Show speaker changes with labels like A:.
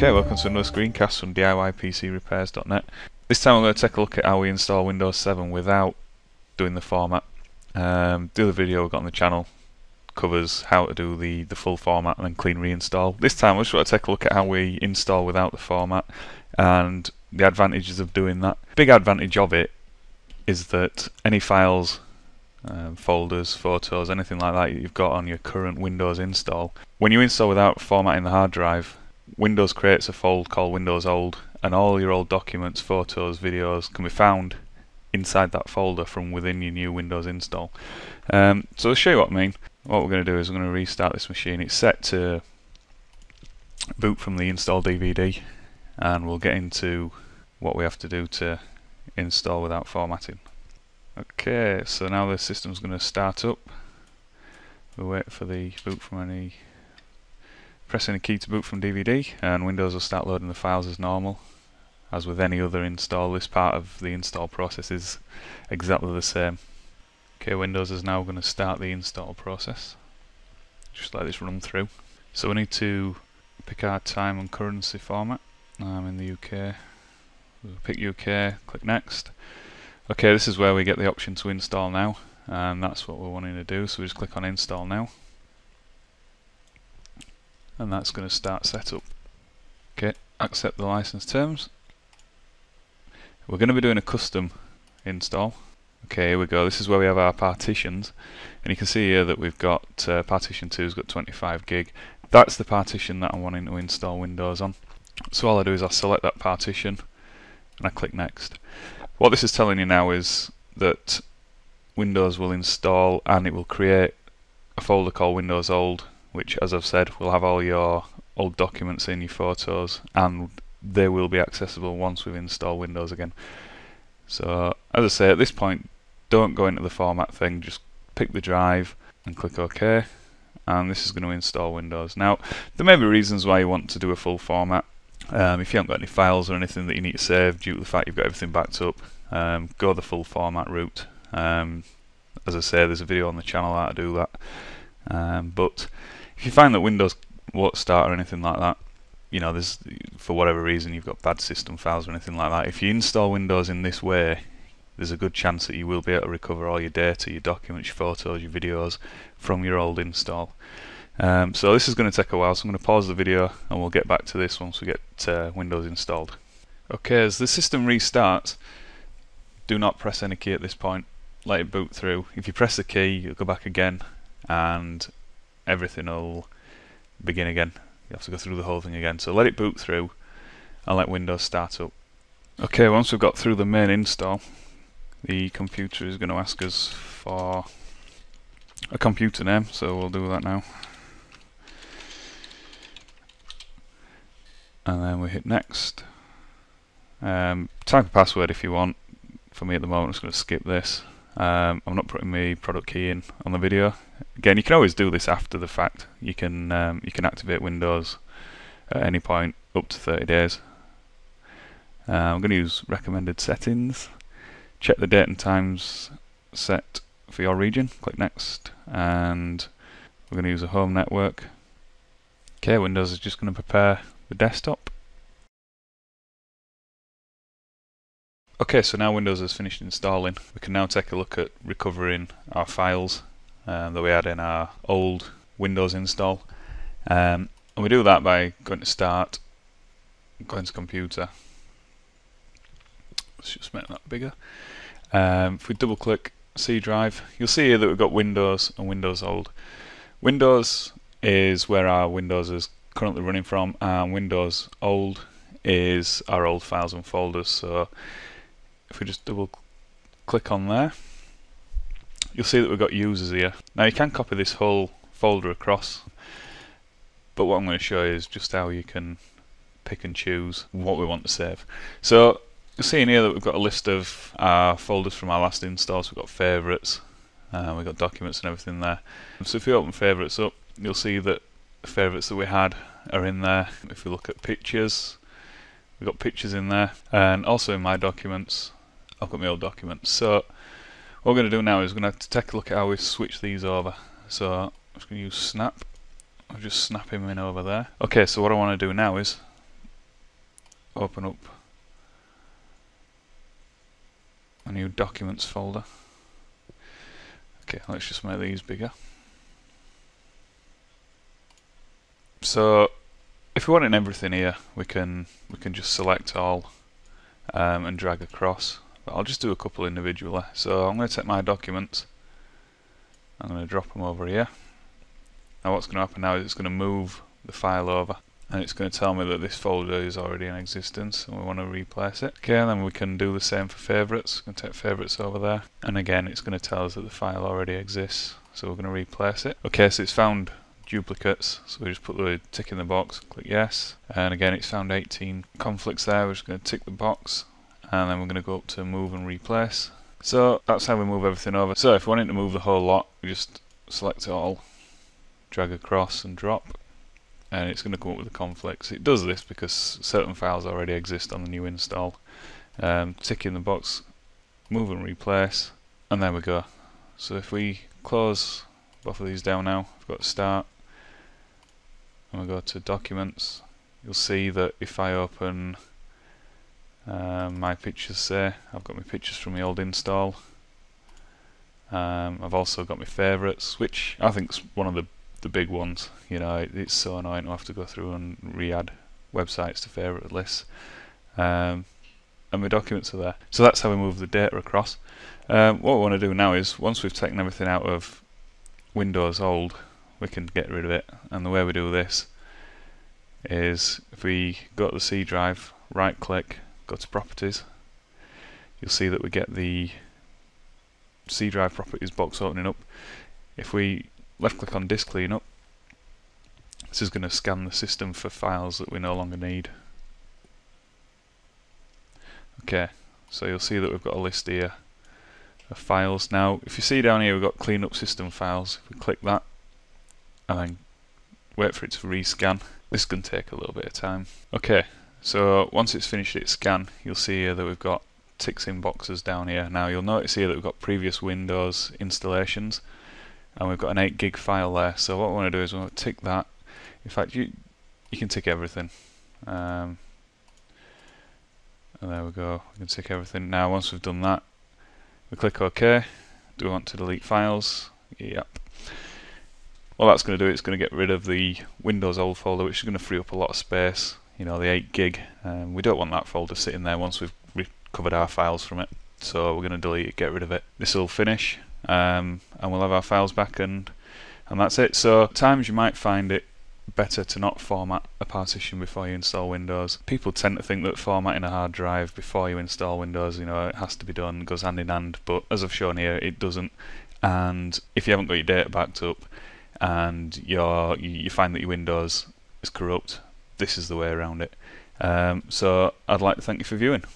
A: Okay, welcome to another screencast from DIYPCRepairs.net. This time I'm going to take a look at how we install Windows 7 without doing the format. The other video we've got on the channel covers how to do the full format and then clean reinstall. This time I just want to take a look at how we install without the format and the advantages of doing that. Big advantage of it is that any files, folders, photos, anything like that you've got on your current Windows install, when you install without formatting the hard drive, Windows creates a folder called Windows Old, and all your old documents, photos, videos can be found inside that folder from within your new Windows install. So I'll show you what I mean. What we're going to do is we're going to restart this machine. It's set to boot from the install DVD, and we'll get into what we have to do to install without formatting. Okay, so now the system's going to start up. We'll wait for the boot from any. Pressing a key to boot from DVD, and Windows will start loading the files as normal. As with any other install, this part of the install process is exactly the same. Okay, Windows is now going to start the install process. Just let this run through. So we need to pick our time and currency format. I'm in the UK. We'll pick UK, click next. Okay, this is where we get the option to install now, and that's what we're wanting to do, so we just click on install now. And that's going to start setup. Okay, accept the license terms. We're going to be doing a custom install. Okay, here we go. This is where we have our partitions, and you can see here that we've got partition 2's got 25 gig. That's the partition that I'm wanting to install Windows on. So all I do is I select that partition and I click next. What this is telling you now is that Windows will install and it will create a folder called Windows Old, which, as I've said, will have all your old documents in, your photos, and they will be accessible once we've installed Windows again. So, as I say, at this point, don't go into the format thing, just pick the drive and click OK, and this is going to install Windows. Now, there may be reasons why you want to do a full format. If you haven't got any files or anything that you need to save due to the fact you've got everything backed up, go the full format route. As I say, there's a video on the channel how to do that. But if you find that Windows won't start or anything like that, you know, there's, for whatever reason you've got bad system files or anything like that, if you install Windows in this way, there's a good chance that you will be able to recover all your data, your documents, your photos, your videos from your old install. So this is going to take a while, so I'm going to pause the video and we'll get back to this once we get Windows installed. Okay, as the system restarts, do not press any key at this point, let it boot through. If you press the key, you'll go back again and everything will begin again. You have to go through the whole thing again. So let it boot through and let Windows start up. Okay, once we've got through the main install, the computer is going to ask us for a computer name, so we'll do that now. And then we hit next. Type a password if you want. For me at the moment, I'm just going to skip this. I'm not putting my product key in on the video. Again, you can always do this after the fact. You can activate Windows at any point up to 30 days. I'm going to use recommended settings. Check the date and times set for your region. Click next, and we're going to use a home network. Okay, Windows is just going to prepare the desktop. Okay, so now Windows has finished installing. We can now take a look at recovering our files that we had in our old Windows install. And we do that by going to Start, going to Computer. Let's just make that bigger. If we double click C drive, you'll see here that we've got Windows and Windows Old. Windows is where our Windows is currently running from, and Windows Old is our old files and folders. So if we just double click on there, you'll see that we've got users here. Now you can copy this whole folder across, but what I'm going to show you is just how you can pick and choose what we want to save. So you'll see in here that we've got a list of our folders from our last installs. We've got favourites, we've got documents and everything there. So if you open favourites up, you'll see that the favourites that we had are in there. If we look at pictures, we've got pictures in there, and also in my documents I've got my old documents. So what we're going to do now is we're going to have to take a look at how we switch these over. So I'm just going to use snap. I'll just snap him in over there. Okay, so what I want to do now is open up a new documents folder. Okay, let's just make these bigger. So if we want everything here, we can just select all and drag across. But I'll just do a couple individually. So I'm going to take my documents, I'm going to drop them over here. Now what's going to happen now is it's going to move the file over, and it's going to tell me that this folder is already in existence and we want to replace it. Okay, and then we can do the same for favourites. I'm going to take favourites over there, and again it's going to tell us that the file already exists, so we're going to replace it. Okay, so it's found duplicates, so we just put the tick in the box, click yes, and again it's found 18 conflicts there. We're just going to tick the box, and then we're going to go up to move and replace. So that's how we move everything over. So if we wanted to move the whole lot, we just select it all, drag across and drop, and it's going to come up with the conflicts. It does this because certain files already exist on the new install. Tick in the box, move and replace, and there we go. So if we close both of these down now, we've got start, and we go to documents, you'll see that if I open my pictures, say, I've got my pictures from the old install. I've also got my favourites, which I think is one of the big ones. You know, it's so annoying to have to go through and re-add websites to favourite lists. And my documents are there. So that's how we move the data across. What we want to do now is, once we've taken everything out of Windows old, we can get rid of it. And the way we do this is, if we go to the C drive, right click, go to properties, you'll see that we get the C drive properties box opening up. If we left click on disk cleanup, this is going to scan the system for files that we no longer need. Okay, so you'll see that we've got a list here of files. Now if you see down here we've got cleanup system files. If we click that and then wait for it to rescan, this can take a little bit of time. Okay, so once it's finished its scan, you'll see here that we've got ticks in boxes down here. Now you'll notice here that we've got previous Windows installations, and we've got an 8 gig file there. So what we want to do is we want to tick that. In fact, you can tick everything. And there we go, we can tick everything. Now once we've done that, we click OK. Do we want to delete files? Yep. Well, that's going to do it. It's going to get rid of the Windows old folder, which is going to free up a lot of space. You know, the 8 gig. We don't want that folder sitting there once we've recovered our files from it. So we're going to delete it, get rid of it. This will finish, and we'll have our files back, and that's it. So at times you might find it better to not format a partition before you install Windows. People tend to think that formatting a hard drive before you install Windows, you know, it has to be done, it goes hand in hand, but as I've shown here, it doesn't. And if you haven't got your data backed up and you find that your Windows is corrupt, this is the way around it. So I'd like to thank you for viewing.